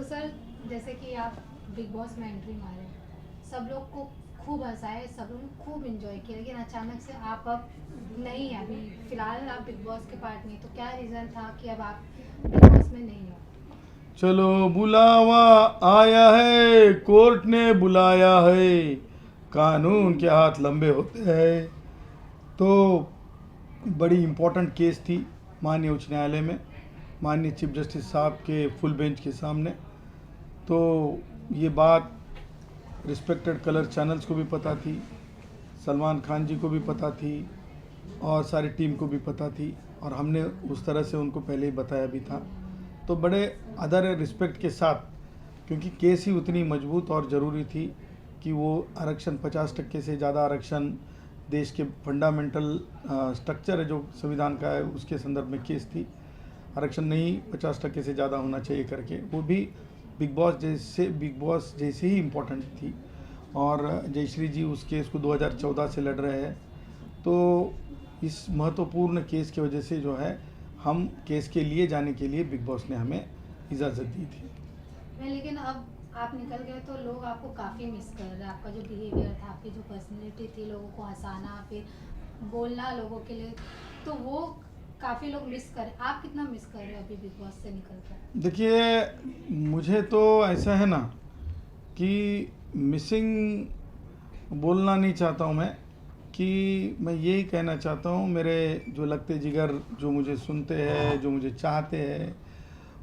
तो सर जैसे कि आप बिग बॉस में एंट्री मारे, सब लोग को खूब हंसाए, सब लोग ने खूब एंजॉय किया, लेकिन अचानक से आप अब नहीं है, अभी फिलहाल आप बिग बॉस के पार्ट नहीं, तो क्या रीज़न था कि अब आप बिग बॉस में नहीं हो? चलो बुलावा आया है, कोर्ट ने बुलाया है, कानून के हाथ लंबे होते हैं। तो बड़ी इम्पोर्टेंट केस थी माननीय उच्च न्यायालय में, माननीय चीफ जस्टिस साहब के फुल बेंच के सामने। तो ये बात रिस्पेक्टेड कलर चैनल्स को भी पता थी, सलमान खान जी को भी पता थी और सारी टीम को भी पता थी, और हमने उस तरह से उनको पहले ही बताया भी था। तो बड़े अदर रिस्पेक्ट के साथ, क्योंकि केस ही उतनी मजबूत और ज़रूरी थी कि वो आरक्षण 50% से ज़्यादा आरक्षण देश के फंडामेंटल स्ट्रक्चर है जो संविधान का है, उसके संदर्भ में केस थी। आरक्षण नहीं 50% से ज़्यादा होना चाहिए करके, वो भी बिग बॉस जैसे ही इम्पोर्टेंट थी। और जयश्री जी उस केस को 2014 से लड़ रहे हैं। तो इस महत्वपूर्ण केस की वजह से जो है, हम केस के लिए जाने के लिए बिग बॉस ने हमें इजाज़त दी थी। नहीं, लेकिन अब आप निकल गए तो लोग आपको काफ़ी मिस कर रहे हैं, आपका जो बिहेवियर था, आपकी जो पर्सनैलिटी थी, लोगों को हंसाना, फिर बोलना लोगों के लिए, तो वो काफ़ी लोग मिस कर, आप कितना मिस कर रहे हो अभी बिग बॉस से निकल कर? देखिए, मुझे तो ऐसा है ना कि मिसिंग बोलना नहीं चाहता हूँ मैं, कि मैं यही कहना चाहता हूँ, मेरे जो लगते जिगर जो मुझे सुनते हैं, जो मुझे चाहते हैं,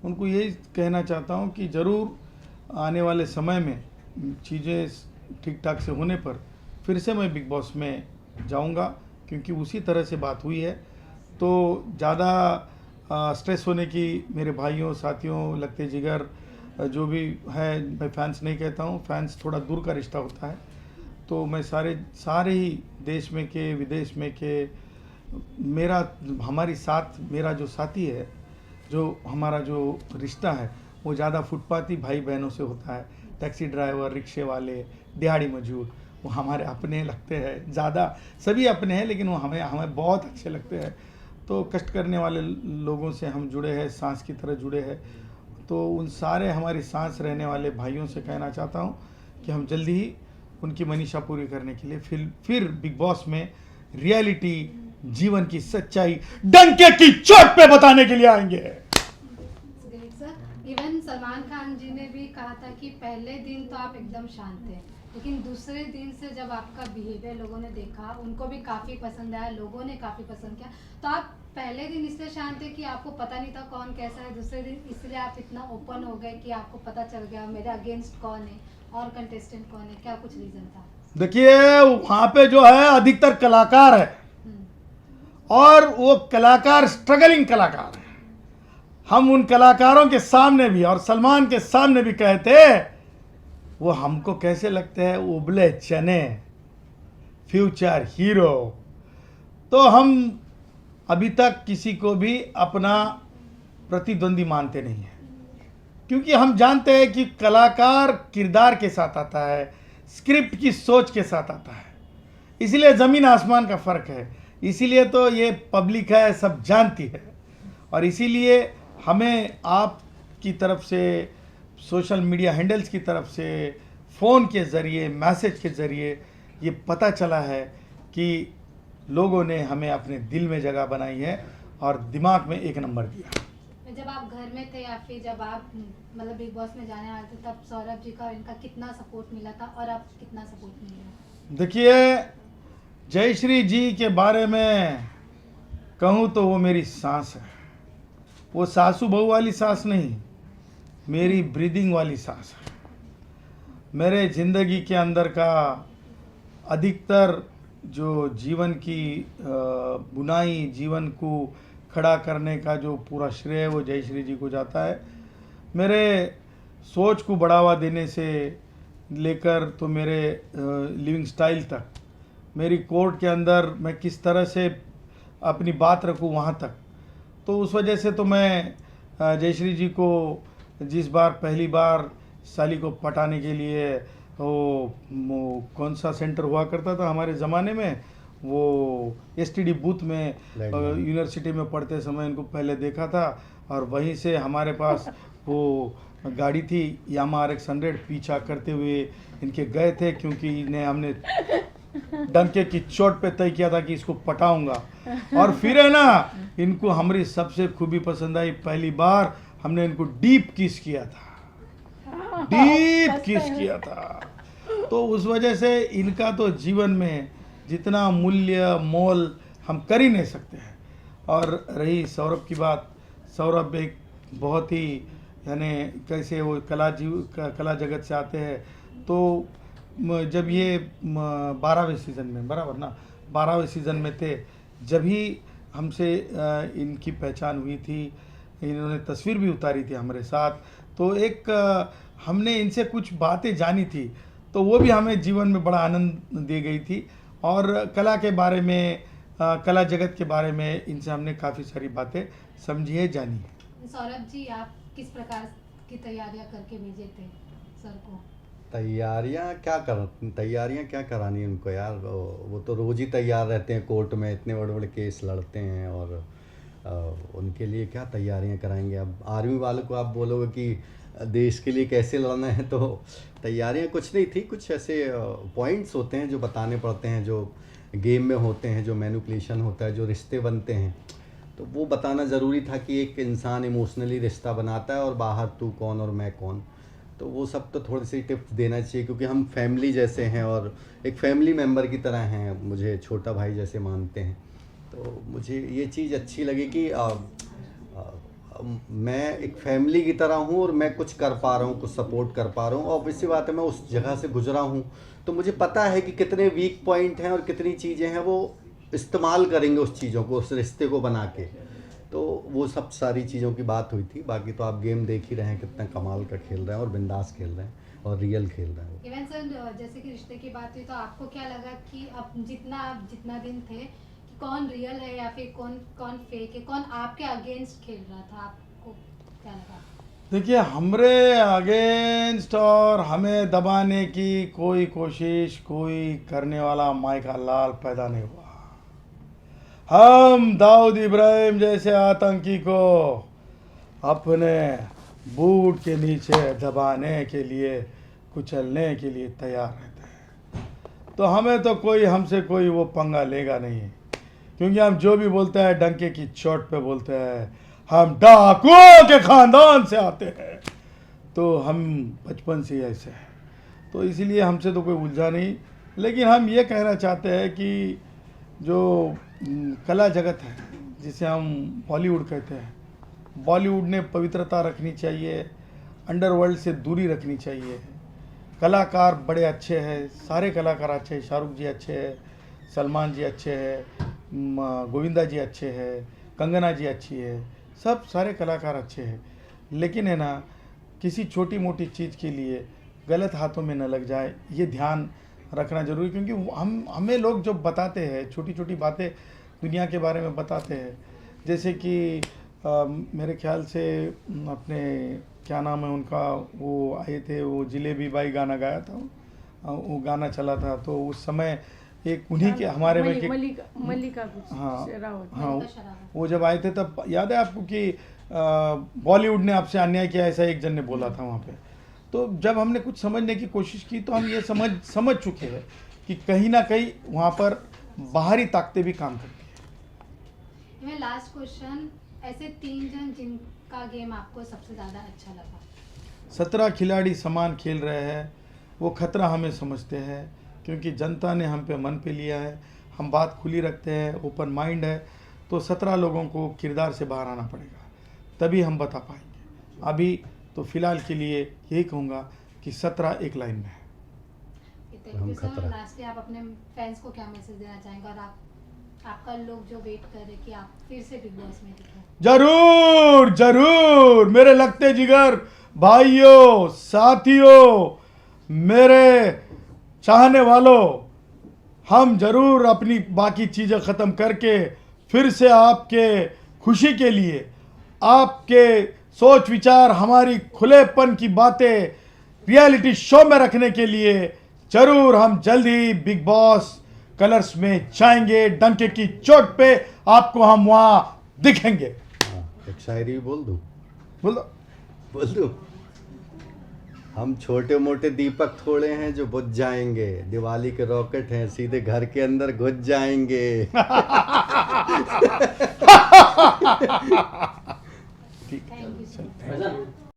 उनको यही कहना चाहता हूँ कि ज़रूर आने वाले समय में चीज़ें ठीक ठाक से होने पर फिर से मैं बिग बॉस में जाऊंगा, क्योंकि उसी तरह से बात हुई है। तो ज़्यादा स्ट्रेस होने की, मेरे भाइयों साथियों लगते जिगर जो भी है, मैं फैंस नहीं कहता हूँ, फैंस थोड़ा दूर का रिश्ता होता है। तो मैं सारे ही देश में के विदेश में के, मेरा हमारी साथ मेरा जो साथी है, जो हमारा जो रिश्ता है, वो ज़्यादा फुटपाथी भाई बहनों से होता है। टैक्सी ड्राइवर, रिक्शे वाले, दिहाड़ी मजदूर, वो हमारे अपने लगते हैं, ज़्यादा सभी अपने हैं, लेकिन वो हमें हमें बहुत अच्छे लगते हैं। तो कष्ट करने वाले लोगों से हम जुड़े हैं, सांस की तरह जुड़े हैं। तो उन सारे हमारी सांस रहने वाले भाइयों से कहना चाहता हूँ कि हम जल्दी ही उनकी मनीषा पूरी करने के लिए फिर बिग बॉस में रियलिटी, जीवन की सच्चाई डंके की चोट पे बताने के लिए आएंगे। Great sir. Even Salman Khan ji ने भी कहा था कि पहले दिन तो आप एकदम शांत थे, लेकिन दूसरे दिन से जब आपका बिहेवियर लोगों ने देखा, उनको भी काफ़ी पसंद आया, लोगों ने काफ़ी पसंद किया। तो आप पहले दिन इसलिए शांत थे कि आपको पता नहीं था कौन कैसा है, दूसरे दिन इसलिए आप इतना ओपन हो गए कि आपको पता चल गया मेरे अगेंस्ट कौन है और कंटेस्टेंट कौन है, क्या कुछ रीज़न था? देखिए, वहां पे जो है अधिकतर कलाकार है, हम्म, और वो कलाकार स्ट्रगलिंग कलाकार है। हम उन कलाकारों के सामने भी और सलमान के सामने भी कहते, वो हमको कैसे लगते हैं, उबले चने, फ्यूचर हीरो। तो हम अभी तक किसी को भी अपना प्रतिद्वंदी मानते नहीं हैं, क्योंकि हम जानते हैं कि कलाकार किरदार के साथ आता है, स्क्रिप्ट की सोच के साथ आता है। इसीलिए ज़मीन आसमान का फ़र्क है, इसीलिए तो ये पब्लिक है, सब जानती है। और इसीलिए हमें आपकी तरफ से, सोशल मीडिया हैंडल्स की तरफ से, फ़ोन के ज़रिए, मैसेज के ज़रिए ये पता चला है कि लोगों ने हमें अपने दिल में जगह बनाई है और दिमाग में एक नंबर दिया। जब आप घर में थे या फिर जब आप मतलब बिग बॉस में जाने वाले थे, तब सौरभ जी का और इनका कितना सपोर्ट मिला था और अब कितना सपोर्ट मिला? देखिए, जयश्री जी के बारे में कहूँ तो वो मेरी सांस है। वो सासू बहू वाली सांस नहीं, मेरी ब्रीदिंग वाली सांस है। मेरे ज़िंदगी के अंदर का अधिकतर जो जीवन की बुनाई, जीवन को खड़ा करने का जो पूरा श्रेय वो जयश्री जी को जाता है। मेरे सोच को बढ़ावा देने से लेकर तो मेरे लिविंग स्टाइल तक, मेरी कोर्ट के अंदर मैं किस तरह से अपनी बात रखूं वहाँ तक, तो उस वजह से तो मैं जयश्री जी को जिस बार पहली बार साली को पटाने के लिए वो कौन सा सेंटर हुआ करता था हमारे ज़माने में, वो एसटीडी बूथ में यूनिवर्सिटी में पढ़ते समय इनको पहले देखा था, और वहीं से हमारे पास वो गाड़ी थी यामा RX 100, पीछा करते हुए इनके गए थे, क्योंकि इन्हें हमने डंके की चोट पे तय किया था कि इसको पटाऊंगा। और फिर है ना, इनको हमारी सबसे खूबी पसंद आई, पहली बार हमने इनको डीप किस किया था, डीप किस किया था। तो उस वजह से इनका तो जीवन में जितना मूल्य मोल हम कर ही नहीं सकते हैं। और रही सौरभ की बात, सौरभ एक बहुत ही यानी कैसे वो कला जगत से आते हैं। तो जब ये 12वें सीज़न में, बराबर ना, 12वें सीज़न में थे, जब ही हमसे इनकी पहचान हुई थी, इन्होंने तस्वीर भी उतारी थी हमारे साथ। तो एक हमने इनसे कुछ बातें जानी थी, तो वो भी हमें जीवन में बड़ा आनंद दे गई थी। और कला के बारे में, कला जगत के बारे में इनसे हमने काफ़ी सारी बातें समझी है, जानी है। सौरभ जी, आप किस प्रकार की तैयारियां करके भेजे थे सर को? तैयारियां क्या करानी है उनको यार, वो तो रोज़ ही तैयार रहते हैं, कोर्ट में इतने बड़े बड़े केस लड़ते हैं, और उनके लिए क्या तैयारियां कराएंगे। अब आर्मी वालों को आप बोलोगे कि देश के लिए कैसे लड़ना है, तो तैयारियां कुछ नहीं थी, कुछ ऐसे पॉइंट्स होते हैं जो बताने पड़ते हैं, जो गेम में होते हैं, जो मैनिपुलेशन होता है, जो रिश्ते बनते हैं, तो वो बताना ज़रूरी था कि एक इंसान इमोशनली रिश्ता बनाता है और बाहर तू कौन और मैं कौन। तो वो सब तो थोड़ी सी टिप्स देना चाहिए, क्योंकि हम फैमिली जैसे हैं और एक फैमिली मेम्बर की तरह हैं, मुझे छोटा भाई जैसे मानते हैं। तो मुझे ये चीज़ अच्छी लगी कि मैं एक फैमिली की तरह हूँ और मैं कुछ कर पा रहा हूँ, कुछ सपोर्ट कर पा रहा हूँ। और इसी बात है, मैं उस जगह से गुजरा हूँ, तो मुझे पता है कि कितने वीक पॉइंट हैं और कितनी चीज़ें हैं वो इस्तेमाल करेंगे उस चीज़ों को, उस रिश्ते को बना के। तो वो सब सारी चीज़ों की बात हुई थी। बाकी तो आप गेम देख ही रहे हैं, कितना कमाल का खेल रहे हैं और बिंदास खेल रहे हैं और रियल खेल रहे हैं। इवन सर, जैसे कि रिश्ते की बात हुई, तो आपको क्या लगा कि अब जितना दिन थे, कि कौन रियल है या फिर कौन फेक है, कौन आपके अगेंस्ट खेल रहा था, आपको क्या लगा? देखिए, हमरे अगेंस्ट और हमें दबाने की कोई कोशिश कोई करने वाला माई का लाल पैदा नहीं हुआ। हम दाऊद इब्राहिम जैसे आतंकी को अपने बूट के नीचे दबाने के लिए, कुचलने के लिए तैयार रहते हैं। तो हमें तो हमसे कोई वो पंगा लेगा नहीं, क्योंकि हम जो भी बोलते हैं डंके की चोट पे बोलते हैं। हम डाकुओं के खानदान से आते हैं, तो हम बचपन से ही ऐसे हैं, तो इसीलिए हमसे तो कोई उलझा नहीं। लेकिन हम ये कहना चाहते हैं कि जो कला जगत है, जिसे हम बॉलीवुड कहते हैं, बॉलीवुड ने पवित्रता रखनी चाहिए, अंडरवर्ल्ड से दूरी रखनी चाहिए। कलाकार बड़े अच्छे हैं, सारे कलाकार अच्छे हैं, शाहरुख जी अच्छे हैं, सलमान जी अच्छे हैं, गोविंदा जी अच्छे हैं, कंगना जी अच्छी है, सब सारे कलाकार अच्छे हैं। लेकिन है ना, किसी छोटी मोटी चीज़ के लिए गलत हाथों में न लग जाए, ये ध्यान रखना जरूरी। क्योंकि हमें लोग जो बताते हैं, छोटी छोटी बातें दुनिया के बारे में बताते हैं, जैसे कि मेरे ख्याल से अपने क्या नाम है उनका, वो आए थे, वो जिलेबी बाई गाना गाया था, वो गाना चला था, तो उस समय एक उन्हीं के हमारे में मल्लिका हाँ शेरावत। हाँ, वो जब आए थे तब याद है आपको कि बॉलीवुड ने आपसे अन्याय किया, ऐसा एक जन ने बोला था वहाँ पे। तो जब हमने कुछ समझने की कोशिश की, तो हम ये समझ चुके हैं कि कहीं ना कहीं वहाँ पर बाहरी ताकतें भी काम करती हैं। मैं लास्ट क्वेश्चन, ऐसे 3 जन जिनका गेम आपको सबसे ज़्यादा अच्छा लगा? 17 खिलाड़ी समान खेल रहे हैं, वो खतरा हमें समझते हैं, क्योंकि जनता ने हम पे मन पे लिया है, हम बात खुली रखते हैं, ओपन माइंड है। तो 17 लोगों को किरदार से बाहर आना पड़ेगा, तभी हम बता पाएंगे। अभी तो फिलहाल के लिए यही कहूँगा कि 17 एक लाइन में है। Thank you sir. लास्टली आप अपने फैंस को क्या मैसेज देना चाहेंगे, और आपका लोग जो वेट कर रहे कि आप फिर से बिग बॉस में दिखें? जरूर जरूर मेरे लगते जिगर भाइयों, साथियों, मेरे चाहने वालों, हम जरूर अपनी बाकी चीज़ें ख़त्म करके फिर से आपके खुशी के लिए, आपके सोच विचार, हमारी खुलेपन की बातें रियलिटी शो में रखने के लिए जरूर हम जल्द ही बिग बॉस कलर्स में जाएंगे। डंके की चोट पे आपको हम वहाँ दिखेंगे। एक शायरी बोल दूँ? बोलो। बोल दूँ? हम छोटे मोटे दीपक थोड़े हैं जो बुझ जाएंगे, दिवाली के रॉकेट हैं सीधे घर के अंदर घुस जाएंगे।